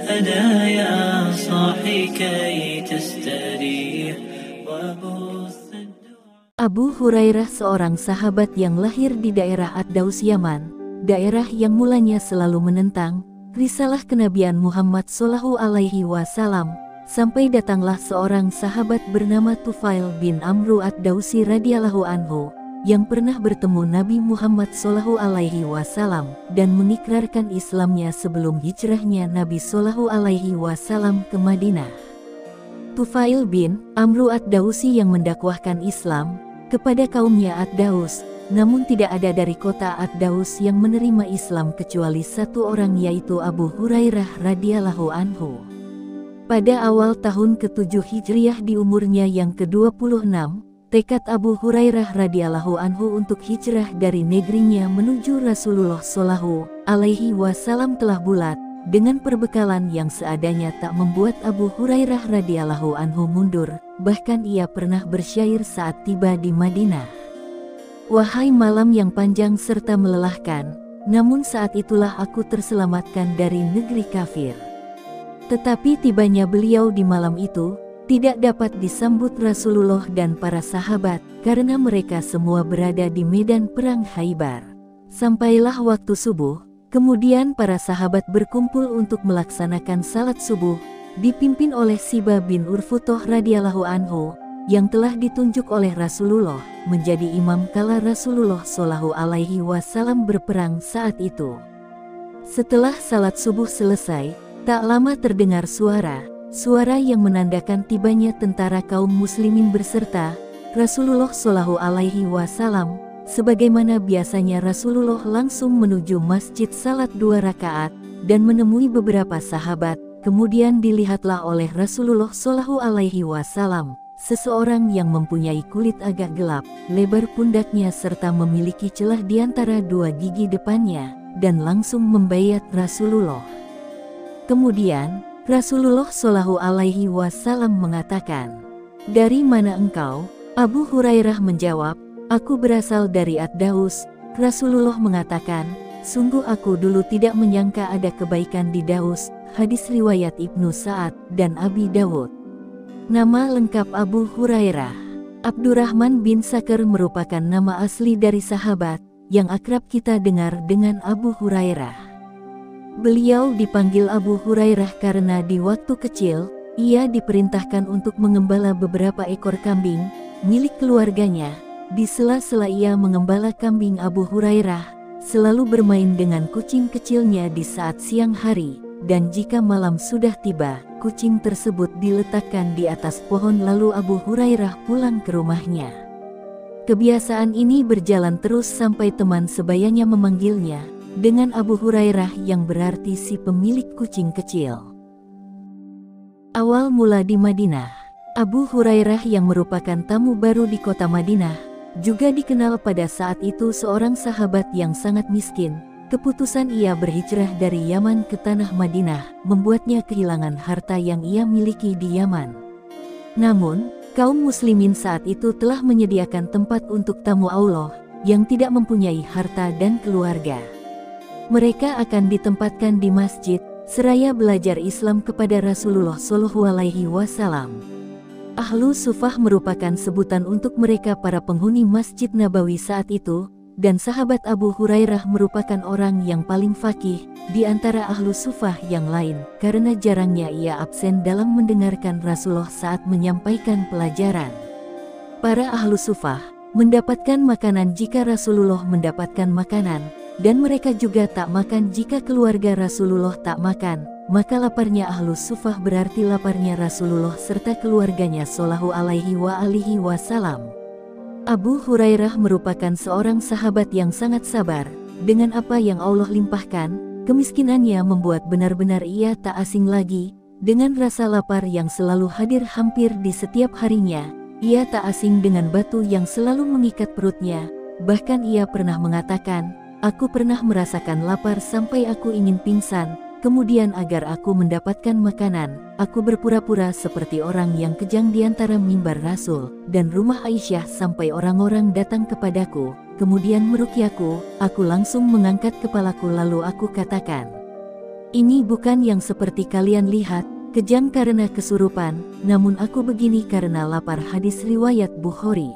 ألا يا صاحي كي تستريح وبث. Abu Hurairah seorang sahabat yang lahir di daerah Ad-Daus Yaman, daerah yang mulanya selalu menentang risalah kenabian Muhammad Shallallahu Alaihi Wasallam, sampai datanglah seorang sahabat bernama Tufail bin Amru Ad-Dausi radhiyallahu anhu, yang pernah bertemu Nabi Muhammad Shallallahu Alaihi Wasallam dan mengikrarkan Islamnya sebelum hijrahnya Nabi Shallallahu Alaihi Wasallam ke Madinah. Tufail bin Amru Ad-Dausi yang mendakwahkan Islam kepada kaumnya Ad-Daus, namun tidak ada dari kota Ad-Daus yang menerima Islam kecuali satu orang, yaitu Abu Hurairah radhiyallahu anhu. Pada awal tahun ke-7 Hijriah di umurnya yang ke-26, tekad Abu Hurairah radhiyallahu anhu untuk hijrah dari negerinya menuju Rasulullah Shallallahu Alaihi Wasallam telah bulat. Dengan perbekalan yang seadanya tak membuat Abu Hurairah radhiyallahu anhu mundur, bahkan ia pernah bersyair saat tiba di Madinah. Wahai malam yang panjang serta melelahkan, namun saat itulah aku terselamatkan dari negeri kafir. Tetapi tibanya beliau di malam itu tidak dapat disambut Rasulullah dan para sahabat, karena mereka semua berada di medan perang Khaybar. Sampailah waktu subuh, kemudian para sahabat berkumpul untuk melaksanakan salat subuh, dipimpin oleh Sibah bin Urfutoh radhiyallahu anhu, yang telah ditunjuk oleh Rasulullah menjadi imam kala Rasulullah Shallallahu Alaihi Wasallam berperang saat itu. Setelah salat subuh selesai, tak lama terdengar suara yang menandakan tibanya tentara kaum muslimin berserta Rasulullah Shallallahu Alaihi Wasallam. Sebagaimana biasanya, Rasulullah langsung menuju masjid salat 2 rakaat dan menemui beberapa sahabat. Kemudian dilihatlah oleh Rasulullah Shallallahu Alaihi Wasallam seseorang yang mempunyai kulit agak gelap, lebar pundaknya serta memiliki celah di antara 2 gigi depannya, dan langsung membaiat Rasulullah. Kemudian Rasulullah Shallallahu Alaihi Wasallam mengatakan, "Dari mana engkau?" Abu Hurairah menjawab, "Aku berasal dari Ad-Daus." Rasulullah mengatakan, "Sungguh aku dulu tidak menyangka ada kebaikan di Daus." Hadis riwayat Ibnu Sa'ad dan Abi Dawud. Nama lengkap Abu Hurairah Abdurrahman bin Sakhr merupakan nama asli dari sahabat yang akrab kita dengar dengan Abu Hurairah. Beliau dipanggil Abu Hurairah karena di waktu kecil ia diperintahkan untuk mengembala beberapa ekor kambing milik keluarganya. Di sela-sela ia mengembala kambing, Abu Hurairah selalu bermain dengan kucing kecilnya di saat siang hari, dan jika malam sudah tiba, kucing tersebut diletakkan di atas pohon lalu Abu Hurairah pulang ke rumahnya. Kebiasaan ini berjalan terus sampai teman sebayanya memanggilnya dengan Abu Hurairah, yang berarti si pemilik kucing kecil. Awal mula di Madinah, Abu Hurairah yang merupakan tamu baru di kota Madinah, juga dikenal pada saat itu seorang sahabat yang sangat miskin. Keputusan ia berhijrah dari Yaman ke tanah Madinah membuatnya kehilangan harta yang ia miliki di Yaman. Namun, kaum muslimin saat itu telah menyediakan tempat untuk tamu Allah yang tidak mempunyai harta dan keluarga. Mereka akan ditempatkan di masjid seraya belajar Islam kepada Rasulullah Shallallahu Alaihi Wasallam. Ahlu Sufah merupakan sebutan untuk mereka para penghuni Masjid Nabawi saat itu. Dan sahabat Abu Hurairah merupakan orang yang paling faqih di antara ahlu sufah yang lain, karena jarangnya ia absen dalam mendengarkan Rasulullah saat menyampaikan pelajaran. Para ahlu sufah mendapatkan makanan jika Rasulullah mendapatkan makanan, dan mereka juga tak makan jika keluarga Rasulullah tak makan. Maka laparnya ahlu sufah berarti laparnya Rasulullah serta keluarganya Shallallahu Alaihi Wasallam. Abu Hurairah merupakan seorang sahabat yang sangat sabar. Dengan apa yang Allah limpahkan, kemiskinannya membuat benar-benar ia tak asing lagi. Dengan rasa lapar yang selalu hadir hampir di setiap harinya, ia tak asing dengan batu yang selalu mengikat perutnya. Bahkan ia pernah mengatakan, "Aku pernah merasakan lapar sampai aku ingin pingsan. Kemudian agar aku mendapatkan makanan, aku berpura-pura seperti orang yang kejang di antara mimbar Rasul dan rumah Aisyah sampai orang-orang datang kepadaku, kemudian meruqyahku. Aku langsung mengangkat kepalaku lalu aku katakan, Ini bukan yang seperti kalian lihat, kejang karena kesurupan, namun aku begini karena lapar. Hadis riwayat Bukhari.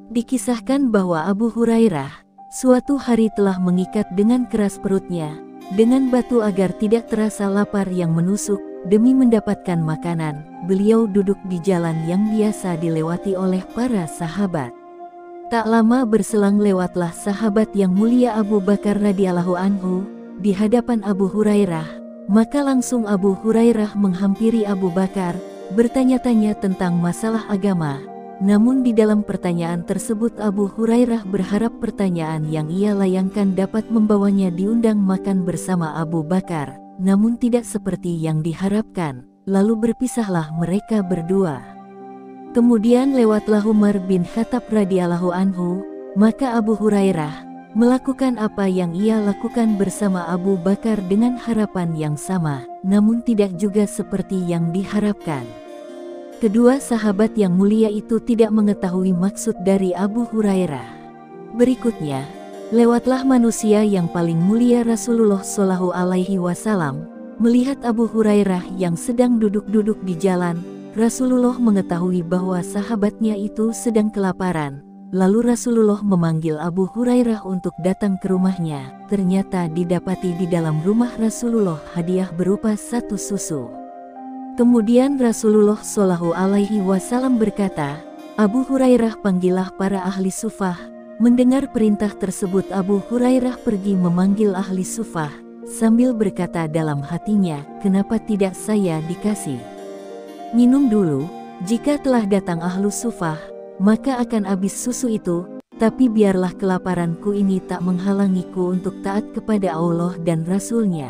Dikisahkan bahwa Abu Hurairah suatu hari telah mengikat dengan keras perutnya dengan batu agar tidak terasa lapar yang menusuk. Demi mendapatkan makanan, beliau duduk di jalan yang biasa dilewati oleh para sahabat. Tak lama berselang lewatlah sahabat yang mulia Abu Bakar radhiyallahu anhu di hadapan Abu Hurairah. Maka langsung Abu Hurairah menghampiri Abu Bakar, bertanya-tanya tentang masalah agama. Namun di dalam pertanyaan tersebut Abu Hurairah berharap pertanyaan yang ia layangkan dapat membawanya diundang makan bersama Abu Bakar. Namun tidak seperti yang diharapkan, lalu berpisahlah mereka berdua. Kemudian lewatlah Umar bin Khattab radhiyallahu anhu, maka Abu Hurairah melakukan apa yang ia lakukan bersama Abu Bakar dengan harapan yang sama, namun tidak juga seperti yang diharapkan. Kedua sahabat yang mulia itu tidak mengetahui maksud dari Abu Hurairah. Berikutnya, lewatlah manusia yang paling mulia Rasulullah Shallallahu Alaihi Wasallam. Melihat Abu Hurairah yang sedang duduk-duduk di jalan, Rasulullah mengetahui bahwa sahabatnya itu sedang kelaparan. Lalu Rasulullah memanggil Abu Hurairah untuk datang ke rumahnya. Ternyata didapati di dalam rumah Rasulullah hadiah berupa satu susu. Kemudian Rasulullah Shallallahu Alaihi Wasallam berkata, Abu Hurairah, panggillah para ahli sufah. Mendengar perintah tersebut Abu Hurairah pergi memanggil ahli sufah, sambil berkata dalam hatinya, kenapa tidak saya dikasih minum dulu? Jika telah datang ahlu sufah, maka akan habis susu itu, tapi biarlah kelaparanku ini tak menghalangiku untuk taat kepada Allah dan Rasul-Nya.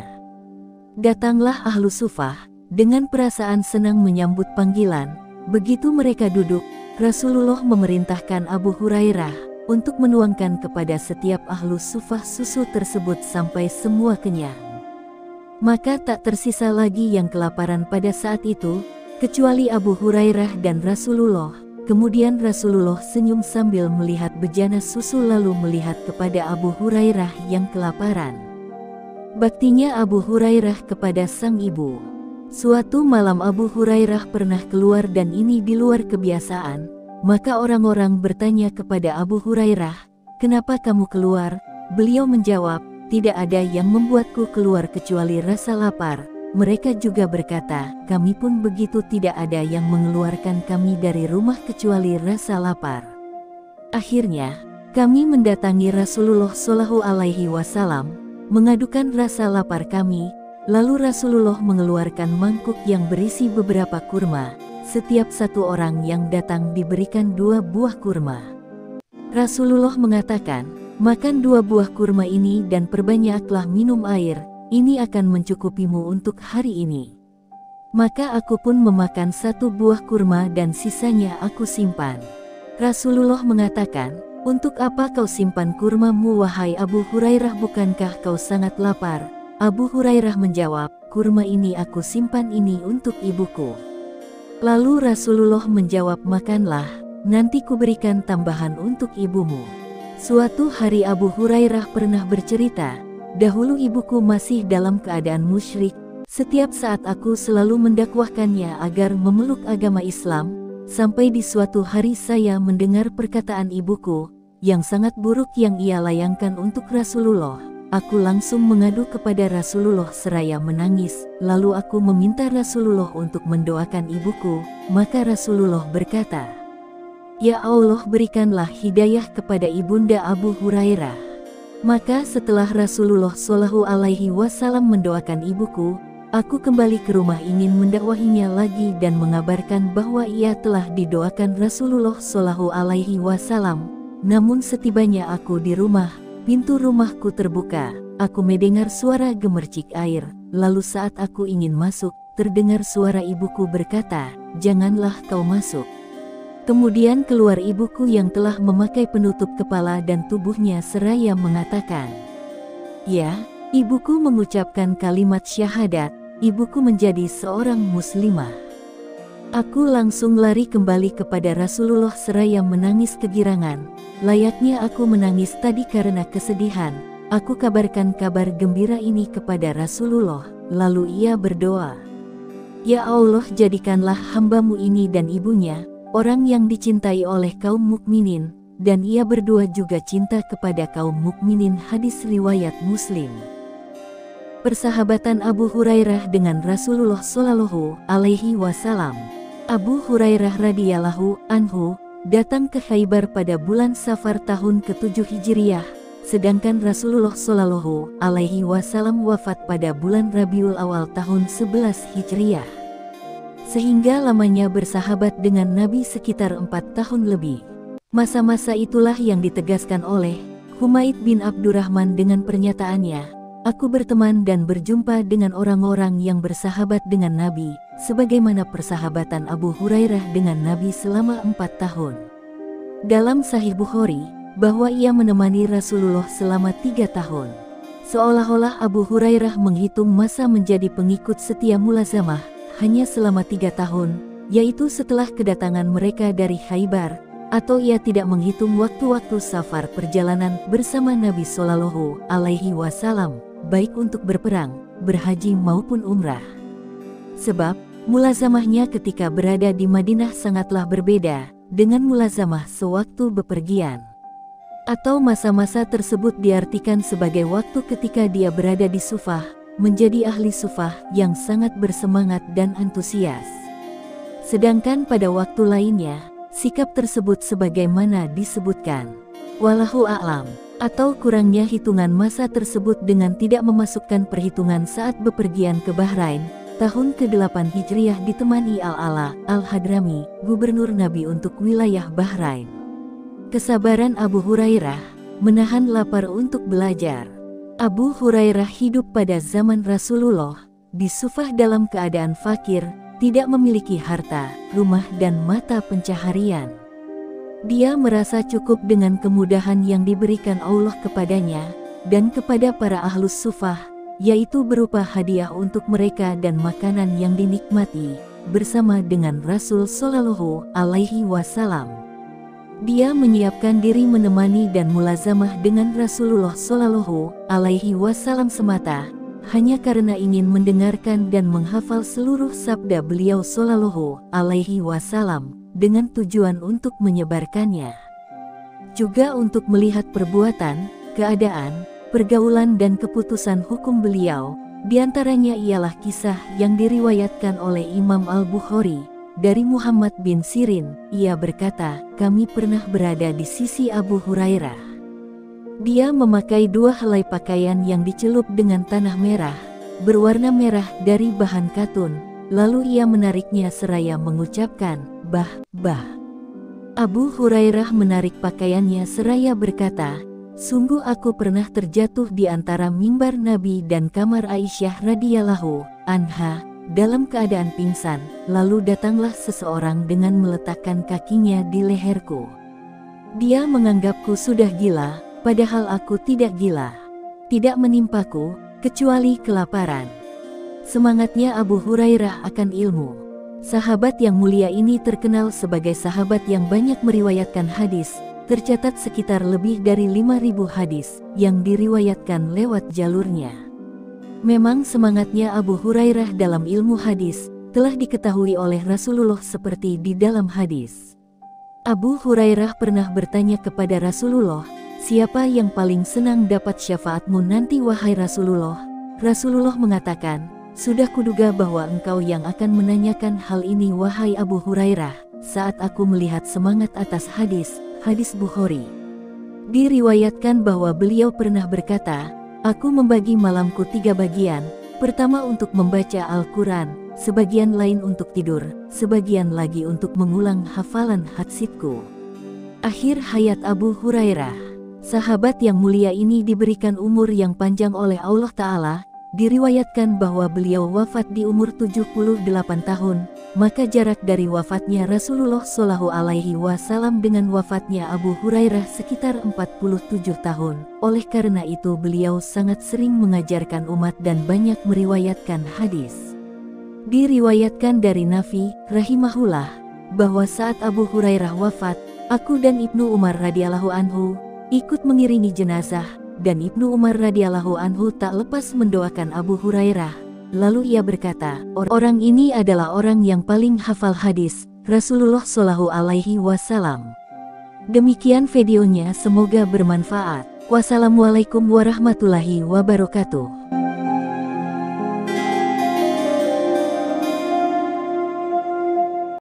Datanglah ahlu sufah, dengan perasaan senang menyambut panggilan. Begitu mereka duduk, Rasulullah memerintahkan Abu Hurairah untuk menuangkan kepada setiap ahlu sufah susu tersebut sampai semua kenyang. Maka tak tersisa lagi yang kelaparan pada saat itu, kecuali Abu Hurairah dan Rasulullah. Kemudian Rasulullah senyum sambil melihat bejana susu lalu melihat kepada Abu Hurairah yang kelaparan. Baktinya Abu Hurairah kepada sang ibu. Suatu malam Abu Hurairah pernah keluar dan ini di luar kebiasaan. Maka orang-orang bertanya kepada Abu Hurairah, kenapa kamu keluar? Beliau menjawab, tidak ada yang membuatku keluar kecuali rasa lapar. Mereka juga berkata, kami pun begitu, tidak ada yang mengeluarkan kami dari rumah kecuali rasa lapar. Akhirnya, kami mendatangi Rasulullah Shallallahu Alaihi Wasallam, mengadukan rasa lapar kami. Lalu Rasulullah mengeluarkan mangkuk yang berisi beberapa kurma. Setiap satu orang yang datang diberikan 2 buah kurma. Rasulullah mengatakan, makan 2 buah kurma ini dan perbanyaklah minum air, ini akan mencukupimu untuk hari ini. Maka aku pun memakan 1 buah kurma dan sisanya aku simpan. Rasulullah mengatakan, untuk apa kau simpan kurmamu wahai Abu Hurairah, bukankah kau sangat lapar? Abu Hurairah menjawab, kurma ini aku simpan ini untuk ibuku. Lalu Rasulullah menjawab, makanlah, nanti kuberikan tambahan untuk ibumu. Suatu hari Abu Hurairah pernah bercerita, dahulu ibuku masih dalam keadaan musyrik. Setiap saat aku selalu mendakwahkannya agar memeluk agama Islam, sampai di suatu hari saya mendengar perkataan ibuku, yang sangat buruk yang ia layangkan untuk Rasulullah. Aku langsung mengadu kepada Rasulullah seraya menangis, lalu aku meminta Rasulullah untuk mendoakan ibuku, maka Rasulullah berkata, ya Allah, berikanlah hidayah kepada ibunda Abu Hurairah. Maka setelah Rasulullah Shallallahu Alaihi Wasallam mendoakan ibuku, aku kembali ke rumah ingin mendakwahinya lagi dan mengabarkan bahwa ia telah didoakan Rasulullah Shallallahu Alaihi Wasallam. Namun setibanya aku di rumah, pintu rumahku terbuka, aku mendengar suara gemercik air, lalu saat aku ingin masuk, terdengar suara ibuku berkata, janganlah kau masuk. Kemudian keluar ibuku yang telah memakai penutup kepala dan tubuhnya seraya mengatakan, ya, ibuku mengucapkan kalimat syahadat, ibuku menjadi seorang muslimah. Aku langsung lari kembali kepada Rasulullah seraya menangis kegirangan. Layaknya aku menangis tadi karena kesedihan, aku kabarkan kabar gembira ini kepada Rasulullah." Lalu ia berdoa, "Ya Allah, jadikanlah hambamu ini dan ibunya orang yang dicintai oleh kaum mukminin." Dan ia berdua juga cinta kepada kaum mukminin. Hadis riwayat Muslim. Persahabatan Abu Hurairah dengan Rasulullah Shallallahu Alaihi Wasallam. Abu Hurairah radhiyallahu anhu datang ke Khaybar pada bulan Safar tahun ke-7 Hijriah, sedangkan Rasulullah Shallallahu Alaihi Wasallam wafat pada bulan Rabiul Awal tahun 11 Hijriah. Sehingga lamanya bersahabat dengan Nabi sekitar 4 tahun lebih. Masa-masa itulah yang ditegaskan oleh Humaid bin Abdurrahman dengan pernyataannya, "Aku berteman dan berjumpa dengan orang-orang yang bersahabat dengan Nabi, sebagaimana persahabatan Abu Hurairah dengan Nabi selama 4 tahun. Dalam Sahih Bukhari, bahwa ia menemani Rasulullah selama 3 tahun. Seolah-olah Abu Hurairah menghitung masa menjadi pengikut setia mulazamah hanya selama 3 tahun, yaitu setelah kedatangan mereka dari Khaybar, atau ia tidak menghitung waktu-waktu safar perjalanan bersama Nabi Shallallahu Alaihi Wasallam, baik untuk berperang, berhaji maupun umrah. Sebab mulazamahnya ketika berada di Madinah sangatlah berbeda dengan mulazamah sewaktu bepergian. Atau masa-masa tersebut diartikan sebagai waktu ketika dia berada di Sufah, menjadi ahli Sufah yang sangat bersemangat dan antusias. Sedangkan pada waktu lainnya, sikap tersebut sebagaimana disebutkan wallahu a'lam, atau kurangnya hitungan masa tersebut dengan tidak memasukkan perhitungan saat bepergian ke Bahrain tahun ke-8 Hijriah ditemani Al-Ala Al-Hadrami, gubernur Nabi untuk wilayah Bahrain. Kesabaran Abu Hurairah menahan lapar untuk belajar. Abu Hurairah hidup pada zaman Rasulullah di Sufah dalam keadaan fakir, tidak memiliki harta, rumah dan mata pencaharian. Dia merasa cukup dengan kemudahan yang diberikan Allah kepadanya dan kepada para ahlus sufah, yaitu berupa hadiah untuk mereka dan makanan yang dinikmati bersama dengan Rasul Shallallahu Alaihi Wasallam. Dia menyiapkan diri menemani dan mulazamah dengan Rasulullah Shallallahu Alaihi Wasallam semata, hanya karena ingin mendengarkan dan menghafal seluruh sabda beliau Shallallahu Alaihi Wasallam dengan tujuan untuk menyebarkannya. Juga untuk melihat perbuatan, keadaan, pergaulan dan keputusan hukum beliau. Diantaranya ialah kisah yang diriwayatkan oleh Imam Al-Bukhari dari Muhammad bin Sirin. Ia berkata, "Kami pernah berada di sisi Abu Hurairah. Dia memakai 2 helai pakaian yang dicelup dengan tanah merah, berwarna merah dari bahan katun, lalu ia menariknya seraya mengucapkan, 'Bah, bah.' Abu Hurairah menarik pakaiannya seraya berkata, 'Sungguh aku pernah terjatuh di antara mimbar Nabi dan kamar Aisyah radhiyallahu anha dalam keadaan pingsan, lalu datanglah seseorang dengan meletakkan kakinya di leherku. Dia menganggapku sudah gila, padahal aku tidak gila. Tidak menimpaku, kecuali kelaparan.' Semangatnya Abu Hurairah akan ilmu. Sahabat yang mulia ini terkenal sebagai sahabat yang banyak meriwayatkan hadis, tercatat sekitar lebih dari 5.000 hadis yang diriwayatkan lewat jalurnya. Memang semangatnya Abu Hurairah dalam ilmu hadis telah diketahui oleh Rasulullah seperti di dalam hadis. Abu Hurairah pernah bertanya kepada Rasulullah, "Siapa yang paling senang dapat syafaatmu nanti wahai Rasulullah?" Rasulullah mengatakan, "Sudah kuduga bahwa engkau yang akan menanyakan hal ini wahai Abu Hurairah, saat aku melihat semangat atas hadis." Hadis Bukhari. Diriwayatkan bahwa beliau pernah berkata, "Aku membagi malamku 3 bagian, pertama untuk membaca Al-Quran, sebagian lain untuk tidur, sebagian lagi untuk mengulang hafalan hadisku." Akhir hayat Abu Hurairah. Sahabat yang mulia ini diberikan umur yang panjang oleh Allah Ta'ala. Diriwayatkan bahwa beliau wafat di umur 78 tahun, maka jarak dari wafatnya Rasulullah Shallallahu Alaihi Wasallam dengan wafatnya Abu Hurairah sekitar 47 tahun. Oleh karena itu beliau sangat sering mengajarkan umat dan banyak meriwayatkan hadis. Diriwayatkan dari Nafi, rahimahullah, bahwa saat Abu Hurairah wafat, aku dan Ibnu Umar radhiyallahu anhu ikut mengiringi jenazah dan Ibnu Umar radhiyallahu anhu tak lepas mendoakan Abu Hurairah. Lalu ia berkata, orang ini adalah orang yang paling hafal hadis Rasulullah Shallallahu Alaihi Wasallam. Demikian videonya, semoga bermanfaat. Wassalamualaikum warahmatullahi wabarakatuh.